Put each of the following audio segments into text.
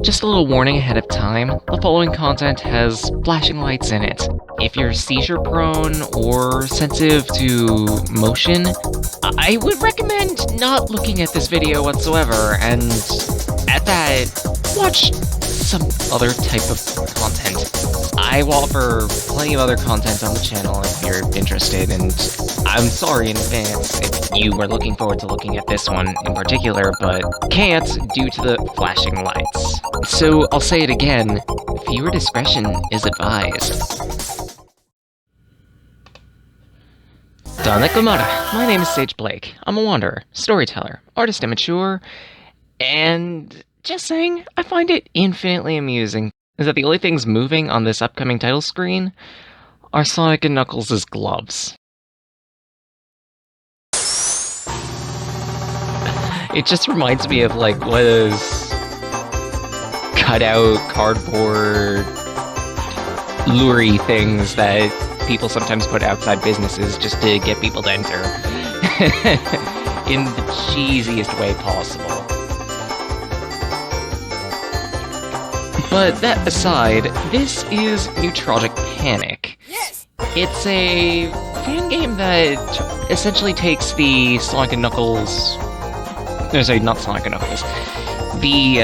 Just a little warning ahead of time, the following content has flashing lights in it. If you're seizure prone or sensitive to motion, I would recommend not looking at this video whatsoever, and at that, watch some other type of content. I will offer plenty of other content on the channel if you're interested, and I'm sorry in advance if you were looking forward to looking at this one in particular, but can't due to the flashing lights. So I'll say it again, viewer discretion is advised. My name is Sage Blake. I'm a wanderer, storyteller, artist immature, and just saying, I find it infinitely amusing is that the only things moving on this upcoming title screen are Sonic and Knuckles' gloves. It just reminds me of like those cutout cardboard lurie things that people sometimes put outside businesses just to get people to enter in the cheesiest way possible. But that aside, this is Newtrogic Panic. Yes! It's a fan game that essentially takes the Sonic and Knuckles... No, sorry, not Sonic and Knuckles. The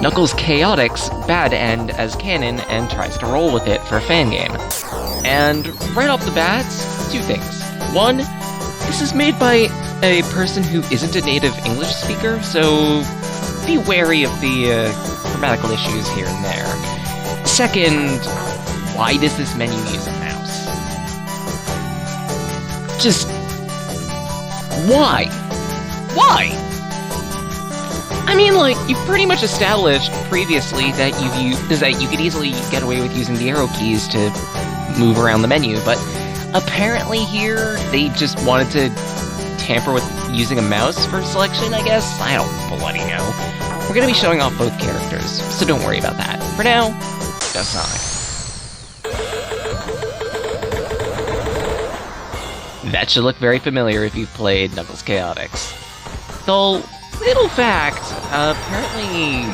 Knuckles Chaotix bad end as canon and tries to roll with it for a fan game. And right off the bat, two things. One, this is made by a person who isn't a native English speaker, so be wary of the grammatical issues here and there. Second, why does this menu use a mouse? Just... why? Why? I mean, like, you've pretty much established previously that you could easily get away with using the arrow keys to move around the menu, but apparently here they just wanted to tamper with using a mouse for selection, I guess? I don't bloody know. We're gonna be showing off both characters, so don't worry about that. For now, just Sonic. That should look very familiar if you've played Knuckles Chaotix. Though, little fact, apparently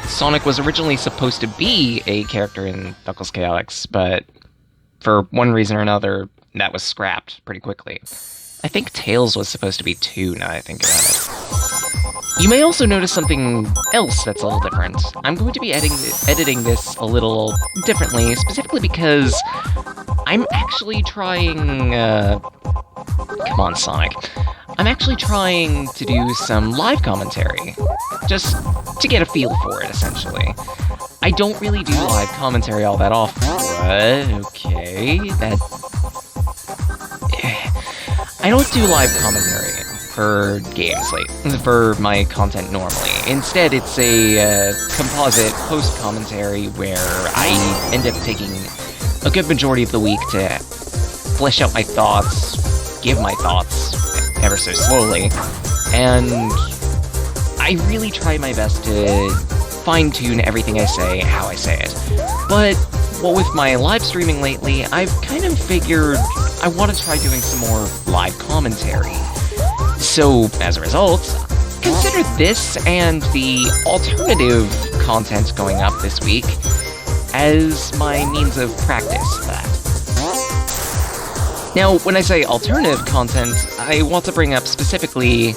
Sonic was originally supposed to be a character in Knuckles Chaotix, but for one reason or another, that was scrapped pretty quickly. I think Tails was supposed to be too, now I think about it. You may also notice something else that's a little different. I'm going to be editing this a little differently, specifically because I'm actually trying, come on, Sonic. I'm actually trying to do some live commentary, just to get a feel for it, essentially. I don't really do live commentary all that often. What? Okay, that... I don't do live commentary for games, like, for my content normally. Instead, it's a composite post-commentary where I end up taking a good majority of the week to flesh out my thoughts, give my thoughts ever so slowly, and I really try my best to fine-tune everything I say, how I say it. But, well, with my live streaming lately, I've kind of figured I want to try doing some more live commentary. So, as a result, consider this and the alternative content going up this week as my means of practice for that. Now, when I say alternative content, I want to bring up specifically,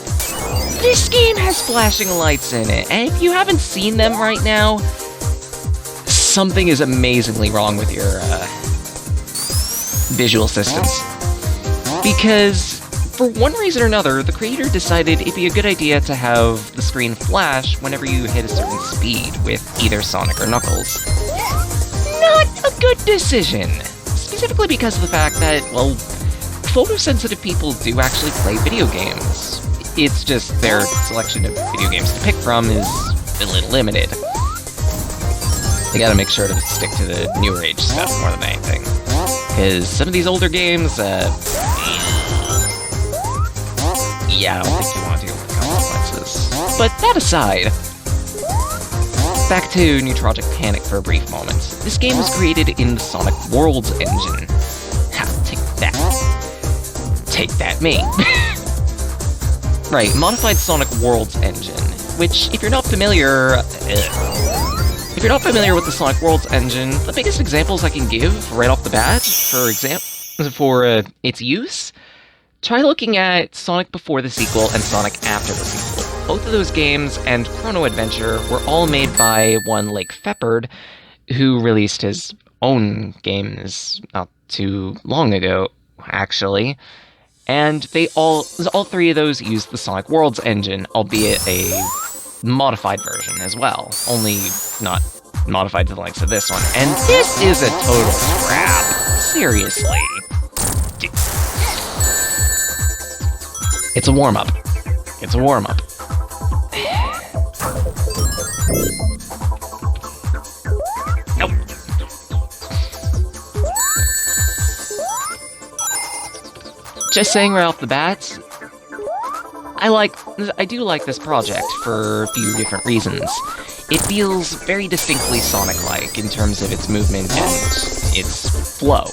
this game has flashing lights in it, and if you haven't seen them right now, something is amazingly wrong with your visual systems. Because, for one reason or another, the creator decided it'd be a good idea to have the screen flash whenever you hit a certain speed with either Sonic or Knuckles. Not a good decision. Specifically because of the fact that, well, photosensitive people do actually play video games. It's just their selection of video games to pick from is a little limited. They gotta make sure to stick to the newer age stuff more than anything. Because some of these older games, yeah, I don't think you want to deal with the consequences. But that aside, back to Newtrogic Panic for a brief moment. This game was created in the Sonic Worlds engine. Ha, take that. Take that, me. Right, modified Sonic Worlds engine, which, if you're not familiar with the Sonic Worlds engine, the biggest examples I can give right off the bat, for its use, try looking at Sonic before the sequel and Sonic after the sequel. Both of those games and Chrono Adventure were all made by one Lake Feppard, who released his own games not too long ago, actually. And all three of those used the Sonic Worlds engine, albeit a modified version as well, only not modified to the likes of this one. And this is a total crap. Seriously. It's a warm-up. It's a warm-up. Nope. Just saying right off the bat, I do like this project for a few different reasons. It feels very distinctly Sonic-like in terms of its movement and its flow.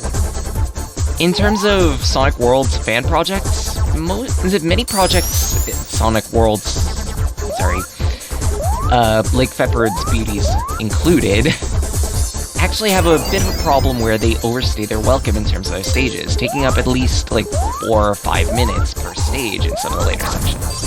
In terms of Sonic Worlds fan projects, many projects, Lake Feppard's beauties included, actually have a bit of a problem where they overstay their welcome in terms of their stages, taking up at least, 4 or 5 minutes per stage in some of the later sections.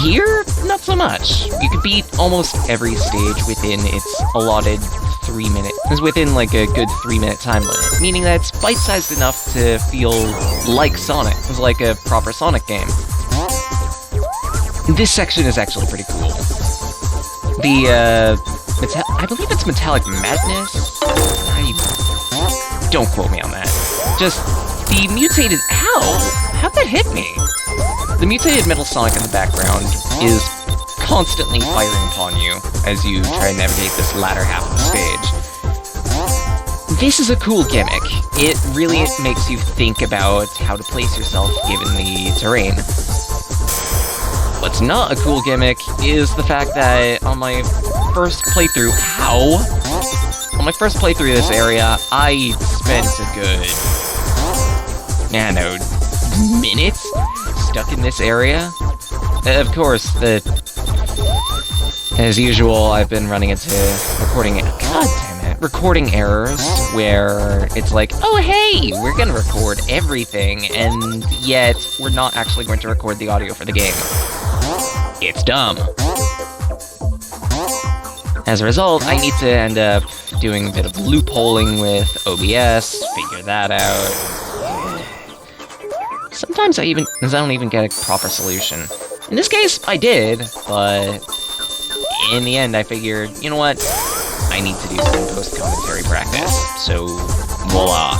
Here, not so much. You could beat almost every stage within its allotted 3 minutes, within a good 3-minute time limit, meaning that it's bite-sized enough to feel like Sonic, like a proper Sonic game. This section is actually pretty cool. I believe it's Metallic Madness? Don't quote me on that. Just, the mutated... How'd that hit me? The mutated Metal Sonic in the background is constantly firing upon you as you try to navigate this latter half of the stage. This is a cool gimmick. It really makes you think about how to place yourself given the terrain. What's not a cool gimmick is the fact that on my first playthrough of this area, I spent a good, minutes stuck in this area. Of course, as usual, I've been running into recording errors where it's like, oh hey, we're gonna record everything, and yet we're not actually going to record the audio for the game. It's dumb. As a result, I need to end up doing a bit of loopholing with OBS, figure that out. Sometimes I don't even get a proper solution. In this case, I did, but in the end I figured, you know what? I need to do some post-commentary practice, so voila.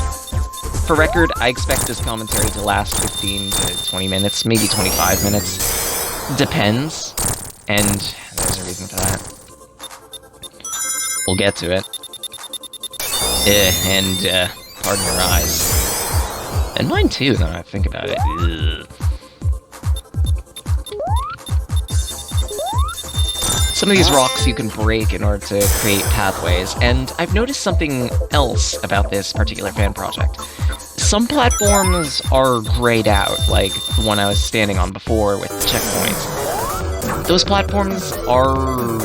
For record, I expect this commentary to last 15 to 20 minutes, maybe 25 minutes. Depends, and there's a reason for that. We'll get to it. Pardon your eyes. And mine too, now that I think about it. Ugh. Some of these rocks you can break in order to create pathways, and I've noticed something else about this particular fan project. Some platforms are grayed out, like the one I was standing on before with the checkpoints. Those platforms are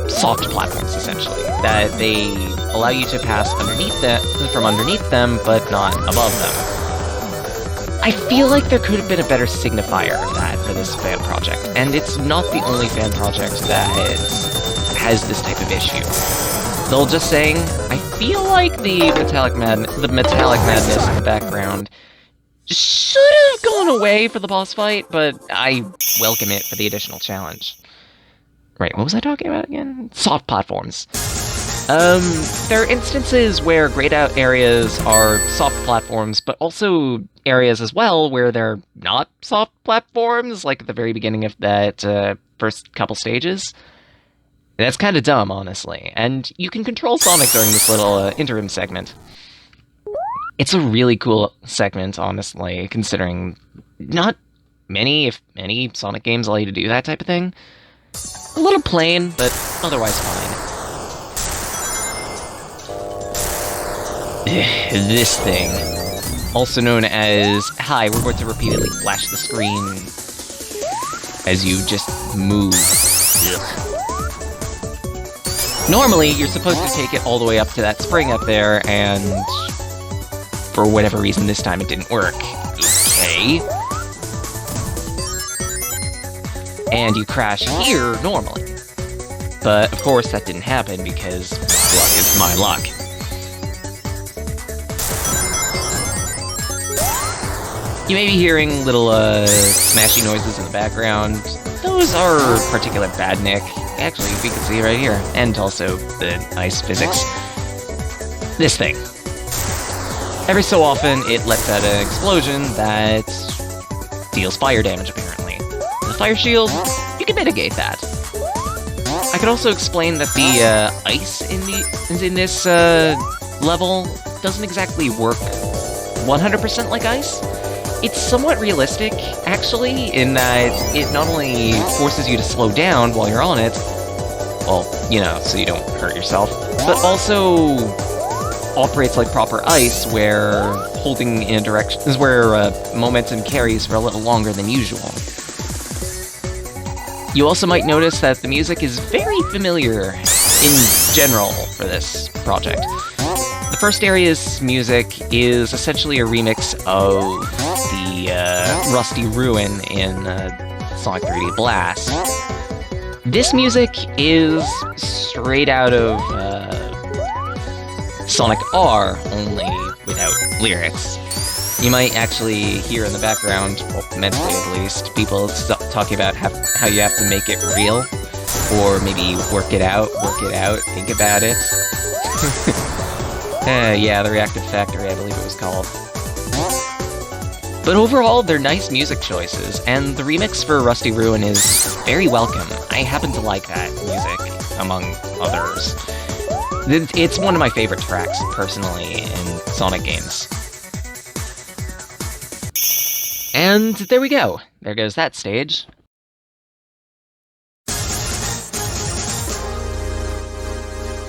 soft platforms, essentially, that they allow you to pass from underneath them, but not above them. I feel like there could have been a better signifier of that for this fan project, and it's not the only fan project that has this type of issue. Though just saying, I feel like the Metallic Madness in the background should have gone away for the boss fight, but I welcome it for the additional challenge. Right, what was I talking about again? Soft platforms. There are instances where grayed out areas are soft platforms, but also areas as well where they're not soft platforms, like at the very beginning of that first couple stages. That's kind of dumb, honestly, and you can control Sonic during this little interim segment. It's a really cool segment, honestly, considering not many, if any, Sonic games allow you to do that type of thing. A little plain, but otherwise fine. This thing, also known as, hi, we're going to repeatedly flash the screen as you just move Normally, you're supposed to take it all the way up to that spring up there, and for whatever reason, this time it didn't work. Okay. And you crash here normally. But, of course, that didn't happen because luck is my luck. You may be hearing little, smashy noises in the background. Those are particular badnik. Actually, we can see right here. And also the ice physics. This thing. Every so often, it lets out an explosion that deals fire damage, apparently. The fire shield, you can mitigate that. I could also explain that the ice in this level doesn't exactly work 100% like ice. It's somewhat realistic, actually, in that it not only forces you to slow down while you're on it, well, you know, so you don't hurt yourself, but also operates like proper ice, where holding in a direction is where momentum carries for a little longer than usual. You also might notice that the music is very familiar in general for this project. The first area's music is essentially a remix of the Rusty Ruin in Sonic 3D Blast. This music is straight out of Sonic R, only without lyrics. You might actually hear in the background, well, mentally at least, people talking about how you have to make it real, or maybe work it out, think about it. Yeah, the Reactive Factory, I believe it was called. But overall, they're nice music choices, and the remix for Rusty Ruin is very welcome. I happen to like that music, among others. It's one of my favorite tracks, personally, in Sonic games. And there we go. There goes that stage.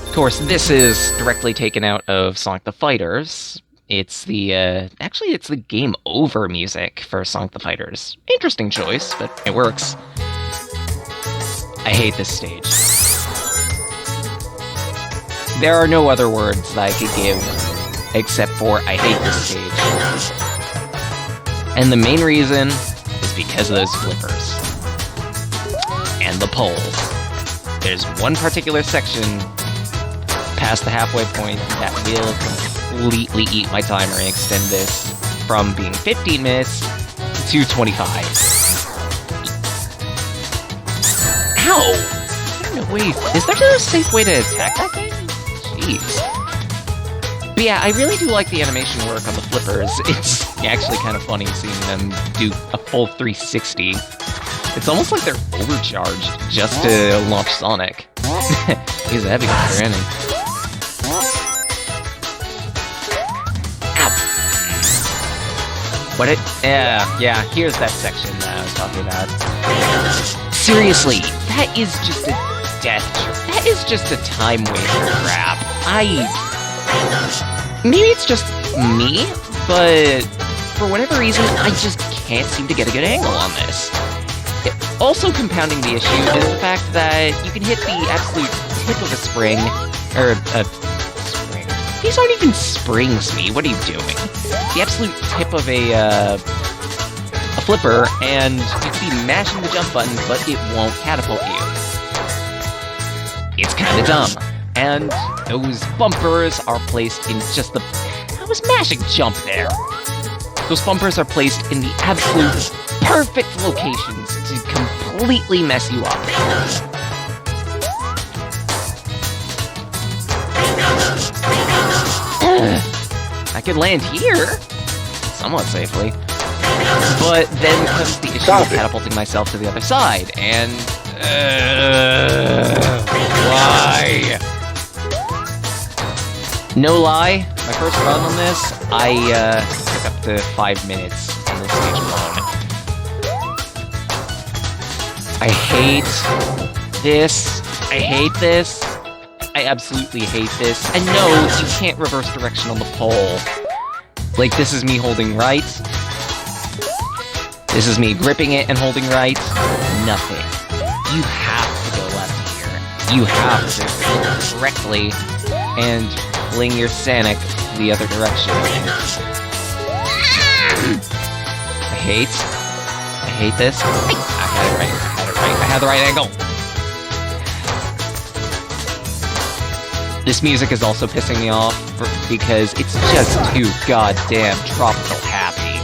Of course, this is directly taken out of Sonic the Fighters. It's the, actually, it's the Game Over music for Sonic the Fighters. Interesting choice, but it works. I hate this stage. There are no other words that I could give except for I hate this stage. And the main reason is because of those flippers. And the poles. There's one particular section past the halfway point that will completely eat my timer and extend this from being 15 minutes to 25. Ow! No, wait, is there a safe way to attack that thing? Jeez. But yeah, I really do like the animation work on the flippers. It's actually kind of funny seeing them do a full 360. It's almost like they're overcharged just to launch Sonic. He's a heavy hitter, isn't he? What it? Yeah, here's that section that I was talking about. Seriously, that is just a death trap. That is just a time waster crap. Maybe it's just me, but for whatever reason, I just can't seem to get a good angle on this. Also compounding the issue is the fact that you can hit the absolute tip of a spring, or a spring. These aren't even springs, me. What are you doing? The absolute tip of a flipper, and you can be mashing the jump button, but it won't catapult you. It's kinda dumb. And those bumpers are placed in just the... I was mashing jump there. Those bumpers are placed in the absolute perfect locations to completely mess you up. I could land here, somewhat safely. But then comes the issue of catapulting myself to the other side, and... why? No lie, my first run on this, I took up to 5 minutes on this stage alone. I hate this. I hate this. I absolutely hate this. And no, you can't reverse direction on the pole. Like, this is me holding right. This is me gripping it and holding right. Nothing. You have to go you have to go correctly and fling your Sonic the other direction. I hate this. I had it right. I had the right angle. This music is also pissing me off because it's just too goddamn tropical happy.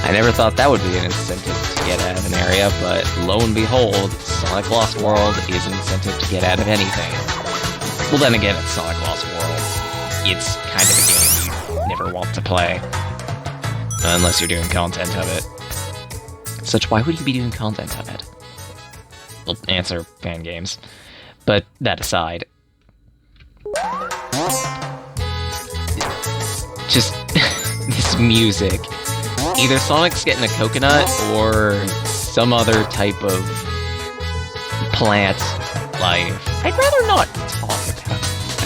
I never thought that would be an incentive to get out of an area, but lo and behold, Sonic Lost World is an incentive to get out of anything. Well, then again, it's Sonic Lost World. It's kind of a game you never want to play. Unless you're doing content of it. Such, why would you be doing content of it? Well, answer fan games. But that aside. Just this music. Either Sonic's getting a coconut or some other type of plant life. I'd rather not talk about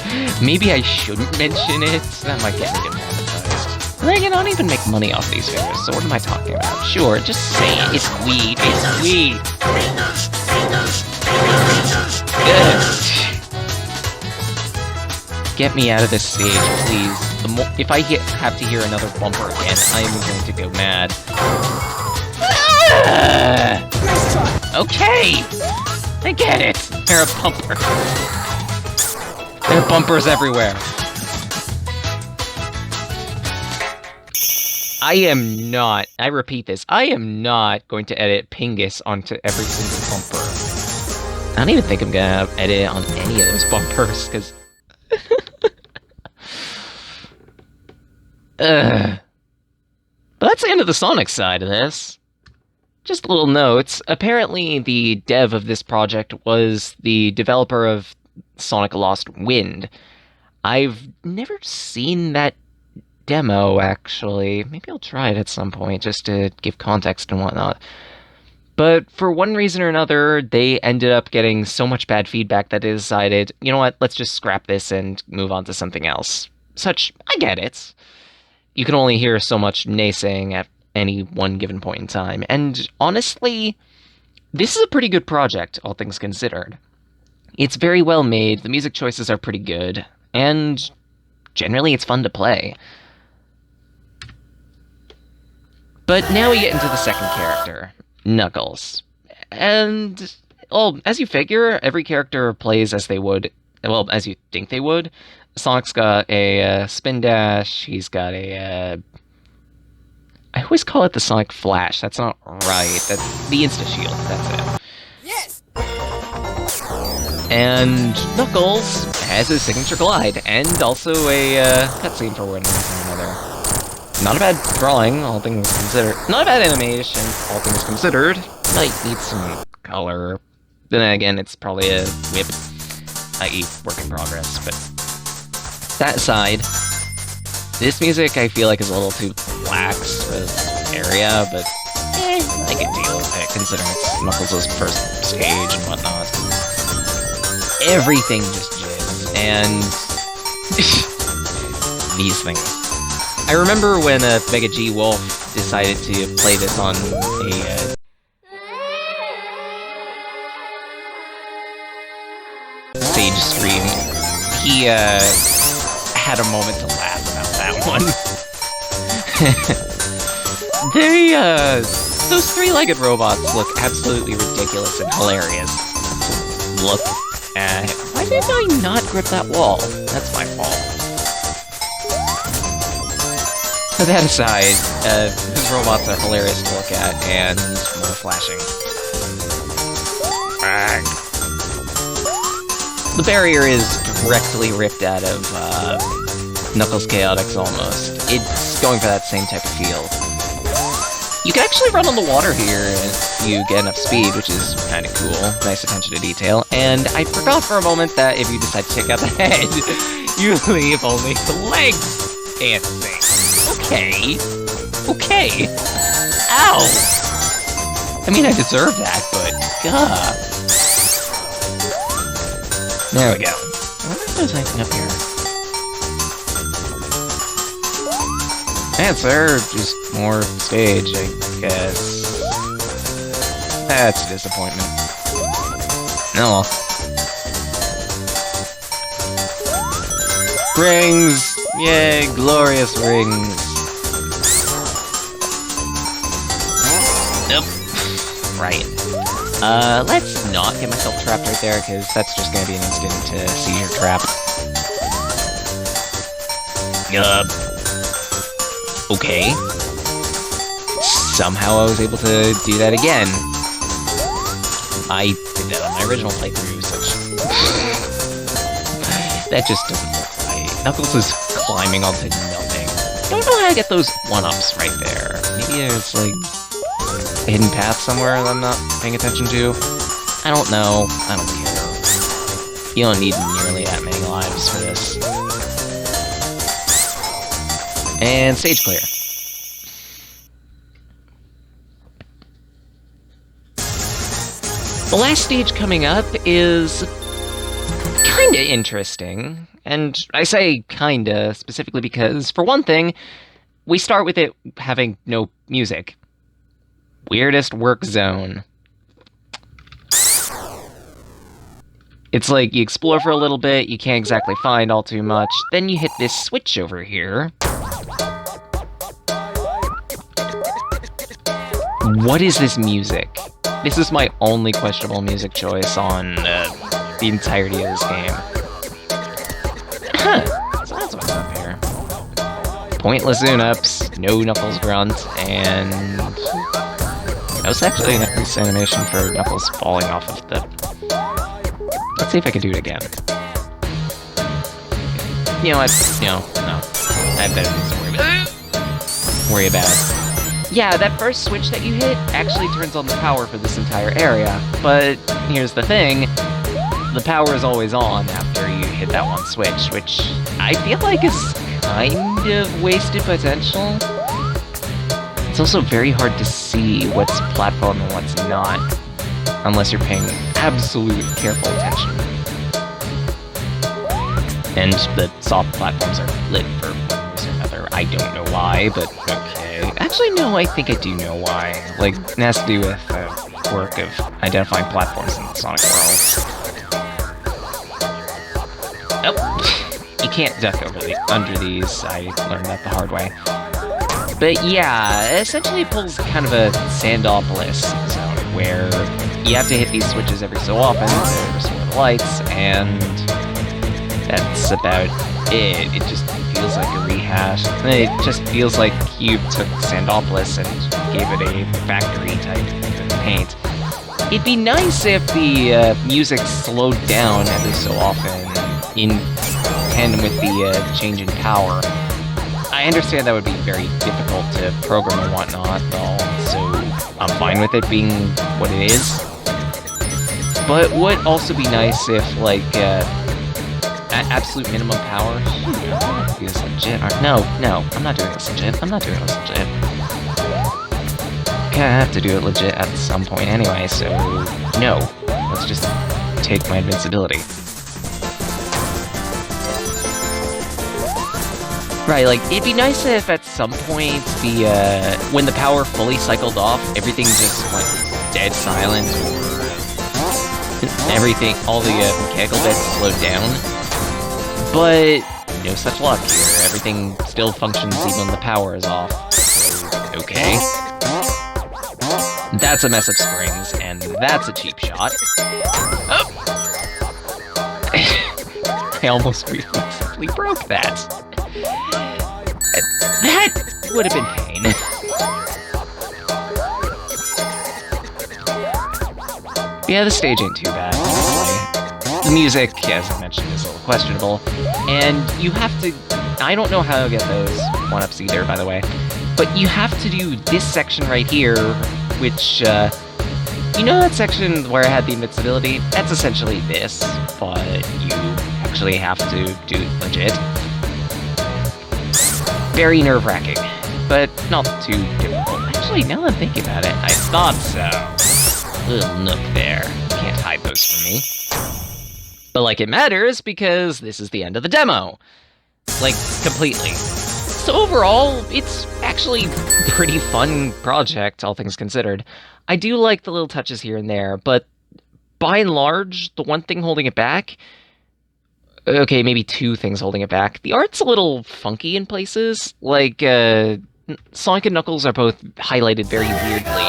it. Maybe I shouldn't mention it. That might get me demonetized. And I don't even make money off these videos, so what am I talking about? Sure, just say it. It's weed. It's weed. Get me out of this stage, please. If I have to hear another bumper again, I am going to go mad. Okay! I get it! There are bumpers. There are bumpers everywhere. I repeat this, I am not going to edit Pingus onto every single bumper. I don't even think I'm gonna edit on any of those bumpers, because... But that's the end of the Sonic side of this. Just little notes. Apparently, the dev of this project was the developer of Sonic Lost Wind. I've never seen that demo, actually. Maybe I'll try it at some point, just to give context and whatnot. But for one reason or another, they ended up getting so much bad feedback that they decided, you know what, let's just scrap this and move on to something else. Such, I get it. You can only hear so much naysaying at any one given point in time. And honestly, this is a pretty good project, all things considered. It's very well made, the music choices are pretty good, and generally it's fun to play. But now we get into the second character, Knuckles. And, well, as you figure, every character plays as they would, well, as you think they would. Sonic's got a spin dash, he's got a, I always call it the Sonic Flash, that's not right, that's the Insta-Shield, that's it. Yes! And Knuckles has his signature glide, and also a cutscene for one reason or another. Not a bad drawing, all things considered. Not a bad animation, all things considered. Might need some color. Then again, it's probably a whip, i.e. work in progress, but... That aside, this music I feel like is a little too lax for this area, but I can deal with it considering it's Knuckles' first stage and whatnot. Everything just jizz, and these things. I remember when Mega G Wolf decided to play this on a stage stream. He had a moment to laugh about that one. Those three-legged robots look absolutely ridiculous and hilarious. Look at... Why did I not grip that wall? That's my fault. But that aside, these robots are hilarious to look at, and more flashing. The barrier is directly ripped out of Knuckles Chaotix almost. It's going for that same type of feel. You can actually run on the water here if you get enough speed, which is kind of cool. Nice attention to detail. And I forgot for a moment that if you decide to take out the head, you leave only the legs dancing. Okay. Okay. Ow! I mean, I deserve that, but God. There we go. I wonder if there's anything up here. Answer, just more stage, I guess. That's a disappointment. No. Rings! Yay, glorious rings! Nope. Right. Let's not get myself trapped right there, because that's just gonna be an instant seizure trap. Okay. Somehow I was able to do that again. I did that on my original playthrough, such... that just doesn't look right. Knuckles is climbing onto nothing. Don't know how to get those one-ups right there. Maybe there's, like, a hidden path somewhere that I'm not paying attention to? I don't know. I don't care. You don't need nearly that many lives for this. And stage clear. The last stage coming up is kinda interesting. And I say kinda specifically because, for one thing, we start with it having no music. Weirdest work zone. It's like you explore for a little bit, you can't exactly find all too much, then you hit this switch over here. What is this music? This is my only questionable music choice on the entirety of this game. Huh, so that's what's up here. Pointless zoom-ups, no Knuckles grunt, and... that was actually a nice animation for Knuckles falling off of the... Let's see if I can do it again. You know what? No. I have better things to worry about. Yeah, that first switch that you hit actually turns on the power for this entire area, but here's the thing, the power is always on after you hit that one switch, which I feel like is kind of wasted potential. It's also very hard to see what's platform and what's not, unless you're paying absolute careful attention. And the soft platforms are lit for one reason or another. I don't know why, but okay. Actually, no, I think I do know why. Like, it has to do with the work of identifying platforms in Sonic World. Nope. You can't duck under these. I learned that the hard way. But yeah, essentially it pulls kind of a Sandopolis zone, where you have to hit these switches every so often to restore the lights, and that's about it. It just feels like a rehash. It just feels like you took Sandopolis and gave it a factory type of paint. It'd be nice if the music slowed down every so often in tandem with the change in power. I understand that would be very difficult to program and whatnot, so I'm fine with it being what it is. But would also be nice if, like, at absolute minimum power... do this legit. No, I'm not doing this legit. Kinda have to do it legit at some point anyway, so no. Let's just take my invincibility. Right, like, it'd be nice if at some point when the power fully cycled off, everything just went dead silent, or everything, all the mechanical bits slowed down. But no such luck here. Everything still functions even when the power is off. Okay. That's a mess of springs, and that's a cheap shot. Oh! I almost reflexively broke that. That would have been pain. Yeah, the stage ain't too bad, honestly. The music, as I mentioned, is a little questionable, and you have to... I don't know how to get those one-ups either, by the way, but you have to do this section right here, which, you know that section where I had the invincibility? That's essentially this, but you actually have to do it legit. Very nerve-wracking, but not too difficult. Actually, now that I'm thinking about it, I thought so. Little nook there. Can't hide those from me. But, like, it matters because this is the end of the demo. Like, completely. So overall, it's actually a pretty fun project, all things considered. I do like the little touches here and there, but by and large, the one thing holding it back, okay, maybe two things holding it back. The art's a little funky in places. Like, Sonic and Knuckles are both highlighted very weirdly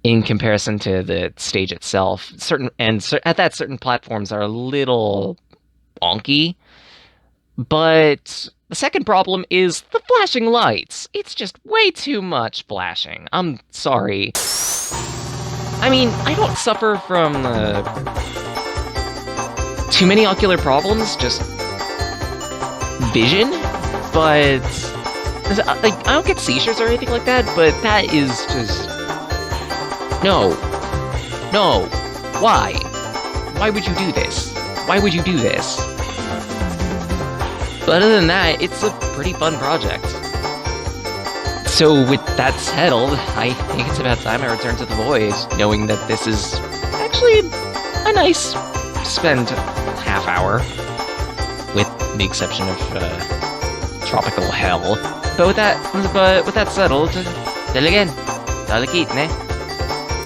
in comparison to the stage itself. At that, certain platforms are a little wonky. But the second problem is the flashing lights. It's just way too much flashing. I'm sorry. I mean, I don't suffer from too many ocular problems, just vision, but like I don't get seizures or anything like that, but that is just no. Why? Why would you do this? Why would you do this? But other than that, it's a pretty fun project. So with that settled, I think it's about time I return to the Void, knowing that this is actually a nice spend half hour, with the exception of tropical hell. But with that settled, till again, talakit, ne?